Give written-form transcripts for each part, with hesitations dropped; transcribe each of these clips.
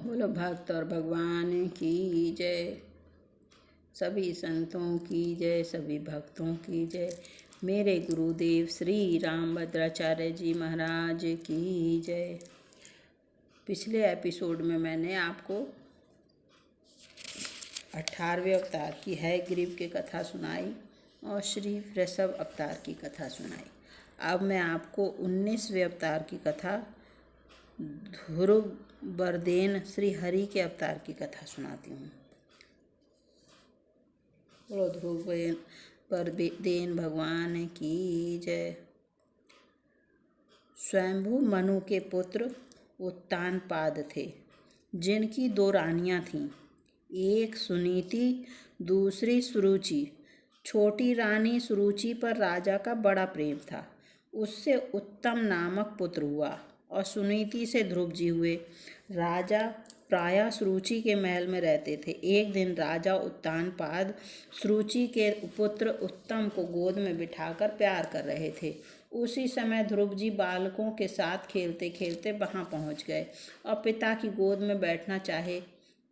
बोलो भक्त और भगवान की जय। सभी संतों की जय, सभी भक्तों की जय। मेरे गुरुदेव श्री रामभद्राचार्य जी महाराज की जय। पिछले एपिसोड में मैंने आपको 18वें अवतार की हयग्रीव की कथा सुनाई और श्री वृषभ अवतार की कथा सुनाई। अब मैं आपको 19वें अवतार की कथा ध्रुव बरदेन श्री हरि के अवतार की कथा सुनाती हूँ। बोलो ध्रुव बरदेन भगवान की जय। स्वयंभू मनु के पुत्र उत्तानपाद थे, जिनकी 2 रानियां थीं, एक सुनीति, दूसरी सुरुचि। छोटी रानी सुरुचि पर राजा का बड़ा प्रेम था। उससे उत्तम नामक पुत्र हुआ और सुनीति से ध्रुव जी हुए। राजा प्रायः सुरुचि के महल में रहते थे। एक दिन राजा उत्तानपाद सुरुचि के पुत्र उत्तम को गोद में बिठाकर प्यार कर रहे थे। उसी समय ध्रुव जी बालकों के साथ खेलते खेलते वहां पहुंच गए और पिता की गोद में बैठना चाहे,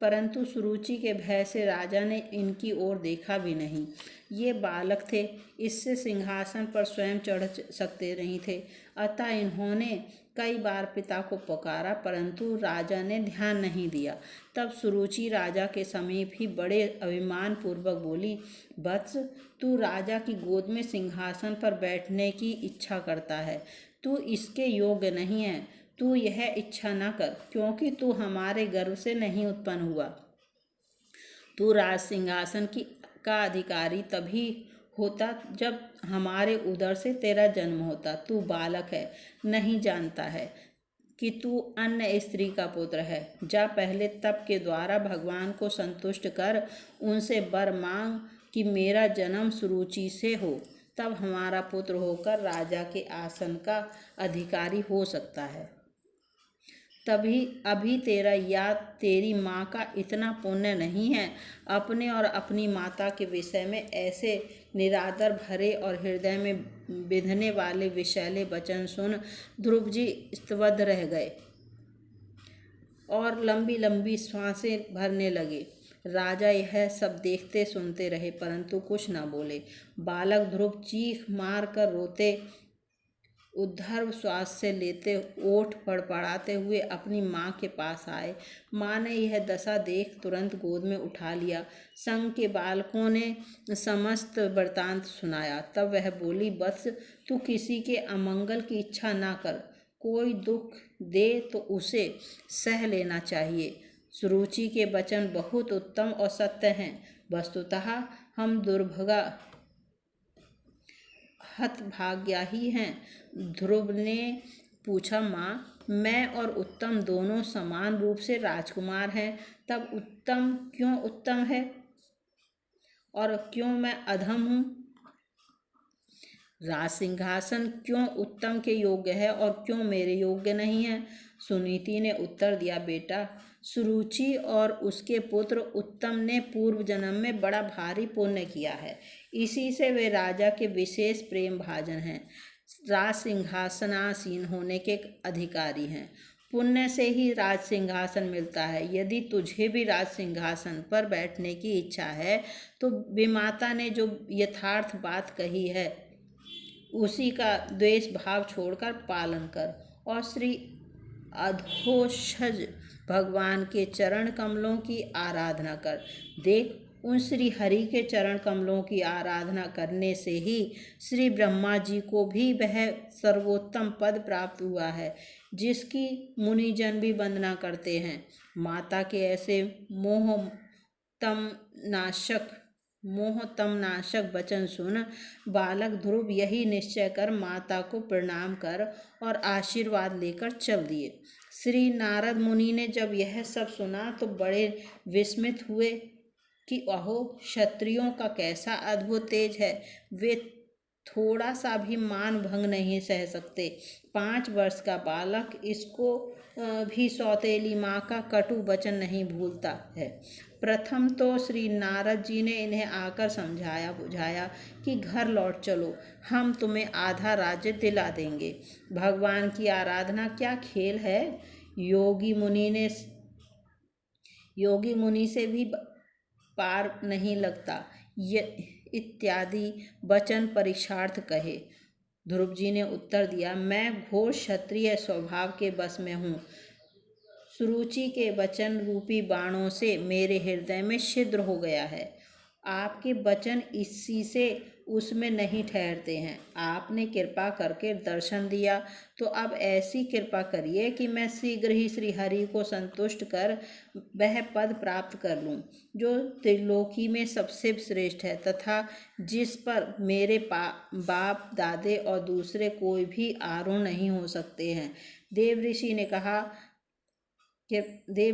परंतु सुरुचि के भय से राजा ने इनकी ओर देखा भी नहीं। ये बालक थे, इससे सिंहासन पर स्वयं चढ़ सकते नहीं थे, अतः इन्होंने कई बार पिता को पुकारा, परंतु राजा ने ध्यान नहीं दिया। तब सुरुचि राजा के समीप ही बड़े अभिमान पूर्वक बोली, वत्स, तू राजा की गोद में सिंहासन पर बैठने की इच्छा करता है, तू इसके योग्य नहीं है। तू यह इच्छा न कर, क्योंकि तू हमारे गर्भ से नहीं उत्पन्न हुआ। तू राज सिंहासन का अधिकारी तभी होता जब हमारे उदर से तेरा जन्म होता। तू बालक है, नहीं जानता है कि तू अन्य स्त्री का पुत्र है। जा पहले तप के द्वारा भगवान को संतुष्ट कर उनसे वर मांग कि मेरा जन्म सुरुचि से हो, तब हमारा पुत्र होकर राजा के आसन का अधिकारी हो सकता है। तभी अभी तेरा या तेरी माँ का इतना पुण्य नहीं है। अपने और अपनी माता के विषय में ऐसे निरादर भरे और हृदय में बिंधने वाले विषैले वचन सुन ध्रुव जी स्तब्ध रह गए और लंबी लंबी सांसें भरने लगे। राजा यह सब देखते सुनते रहे, परंतु कुछ न बोले। बालक ध्रुव चीख मार कर रोते, उद्धर्व श्वास से लेते, ओठ फड़फड़ाते हुए अपनी माँ के पास आए। माँ ने यह दशा देख तुरंत गोद में उठा लिया। संग के बालकों ने समस्त वृत्तांत सुनाया। तब वह बोली, वत्स, तू किसी के अमंगल की इच्छा ना कर। कोई दुख दे तो उसे सह लेना चाहिए। सुरुचि के वचन बहुत उत्तम और सत्य हैं। वस्तुतः हम दुर्भागा हतभाग्या ही हैं। ध्रुव ने पूछा, माँ, मैं और उत्तम दोनों समान रूप से राजकुमार हैं, तब उत्तम क्यों उत्तम है और क्यों मैं अधम हूँ? राज सिंहासन क्यों उत्तम के योग्य है और क्यों मेरे योग्य नहीं है? सुनीति ने उत्तर दिया, बेटा, सुरुचि और उसके पुत्र उत्तम ने पूर्व जन्म में बड़ा भारी पुण्य किया है, इसी से वे राजा के विशेष प्रेम भाजन हैं, राज सिंहासनासीन होने के अधिकारी हैं। पुण्य से ही राज सिंहासन मिलता है। यदि तुझे भी राज सिंहासन पर बैठने की इच्छा है तो विमाता ने जो यथार्थ बात कही है उसी का द्वेष भाव छोड़कर पालन कर और श्री अधोक्षज भगवान के चरण कमलों की आराधना कर। देख, उन श्री हरि के चरण कमलों की आराधना करने से ही श्री ब्रह्मा जी को भी वह सर्वोत्तम पद प्राप्त हुआ है जिसकी मुनिजन भी वंदना करते हैं। माता के ऐसे मोहतम नाशक वचन सुन बालक ध्रुव यही निश्चय कर माता को प्रणाम कर और आशीर्वाद लेकर चल दिए। श्री नारद मुनि ने जब यह सब सुना तो बड़े विस्मित हुए कि अहो, क्षत्रियों का कैसा अद्भुत तेज है। वे थोड़ा सा भी मान भंग नहीं सह सकते। 5 वर्ष का बालक इसको भी सौतेली माँ का कटु वचन नहीं भूलता है। प्रथम तो श्री नारद जी ने इन्हें आकर समझाया बुझाया कि घर लौट चलो, हम तुम्हें आधा राज्य दिला देंगे। भगवान की आराधना क्या खेल है। योगी मुनि ने योगी मुनि से भी पार नहीं लगता, ये इत्यादि वचन परीक्षार्थ कहे। ध्रुव जी ने उत्तर दिया, मैं घोर क्षत्रिय स्वभाव के बस में हूँ। सुरुचि के वचन रूपी बाणों से मेरे हृदय में छिद्र हो गया है। आपके वचन इसी से उसमें नहीं ठहरते हैं। आपने कृपा करके दर्शन दिया, तो अब ऐसी कृपा करिए कि मैं शीघ्र ही श्री हरि को संतुष्ट कर वह पद प्राप्त कर लूं, जो त्रिलोकी में सबसे श्रेष्ठ है तथा जिस पर मेरे बाप दादे और दूसरे कोई भी आरूढ़ नहीं हो सकते हैं। देव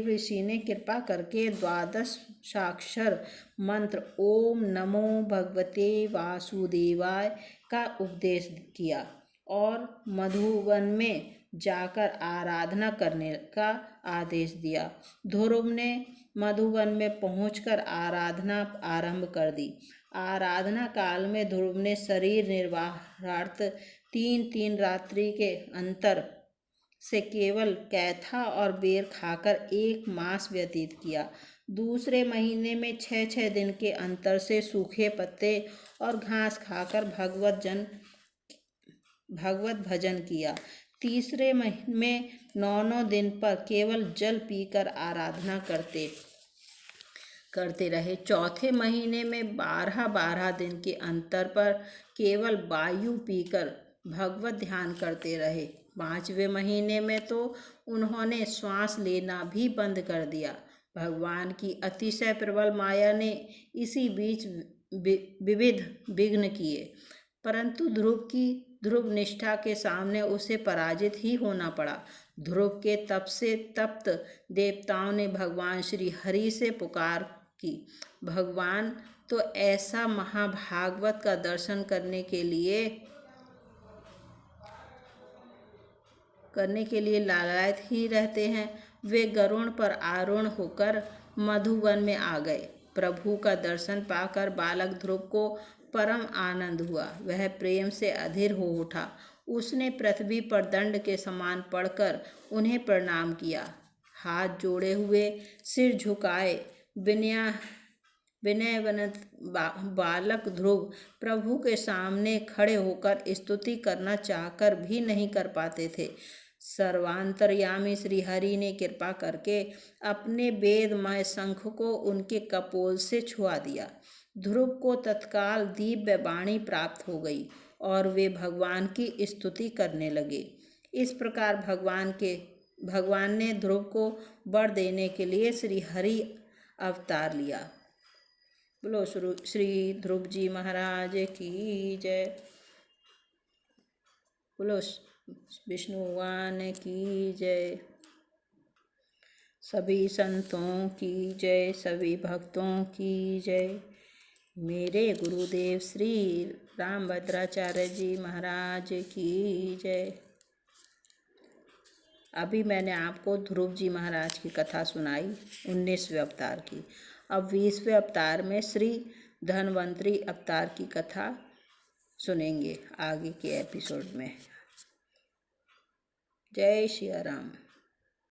ऋषि ने कृपा करके 12 साक्षर मंत्र ओम नमो भगवते वासुदेवाय का उपदेश किया और मधुवन में जाकर आराधना करने का आदेश दिया। ध्रुव ने मधुवन में पहुंचकर आराधना आरंभ कर दी। आराधना काल में ध्रुव ने शरीर निर्वाहार्थ 3 रात्रि के अंतर से केवल कैथा और बेर खाकर 1 मास व्यतीत किया। दूसरे महीने में 6 दिन के अंतर से सूखे पत्ते और घास खाकर भगवत भजन किया। तीसरे महीने में 9 दिन पर केवल जल पीकर आराधना करते रहे। चौथे महीने में 12 दिन के अंतर पर केवल वायु पीकर भगवत ध्यान करते रहे। 5वें महीने में तो उन्होंने श्वास लेना भी बंद कर दिया। भगवान की अतिशय प्रबल माया ने इसी बीच विविध विघ्न किए, परंतु ध्रुव निष्ठा के सामने उसे पराजित ही होना पड़ा। ध्रुव के तप से तप्त देवताओं ने भगवान श्री हरि से पुकार की। भगवान तो ऐसा महाभागवत का दर्शन करने के लिए लालायित ही रहते हैं। वे गरुड़ पर आरूढ़ होकर मधुवन में आ गए। प्रभु का दर्शन पाकर बालक ध्रुव को परम आनंद हुआ। वह प्रेम से अधीर हो उठा। उसने पृथ्वी पर दंड के समान पड़कर उन्हें प्रणाम किया। हाथ जोड़े हुए, सिर झुकाए, विनयवंत बालक ध्रुव प्रभु के सामने खड़े होकर स्तुति करना चाहकर भी नहीं कर पाते थे। सर्वांतर्यामी श्री हरि ने कृपा करके अपने वेदमय शंख को उनके कपोल से छुआ दिया। ध्रुव को तत्काल दिव्य वाणी प्राप्त हो गई और वे भगवान की स्तुति करने लगे। इस प्रकार भगवान ने ध्रुव को वर देने के लिए श्री हरि अवतार लिया। बोलो श्री ध्रुव जी महाराज की जय। बोलो विष्णु भगवान की जय। सभी संतों की जय, सभी भक्तों की जय। मेरे गुरुदेव श्री रामभद्राचार्य जी महाराज की जय। अभी मैंने आपको ध्रुव जी महाराज की कथा सुनाई 19वें अवतार की। अब 20वें अवतार में श्री धन्वंतरी अवतार की कथा सुनेंगे आगे के एपिसोड में। जय श्री राम।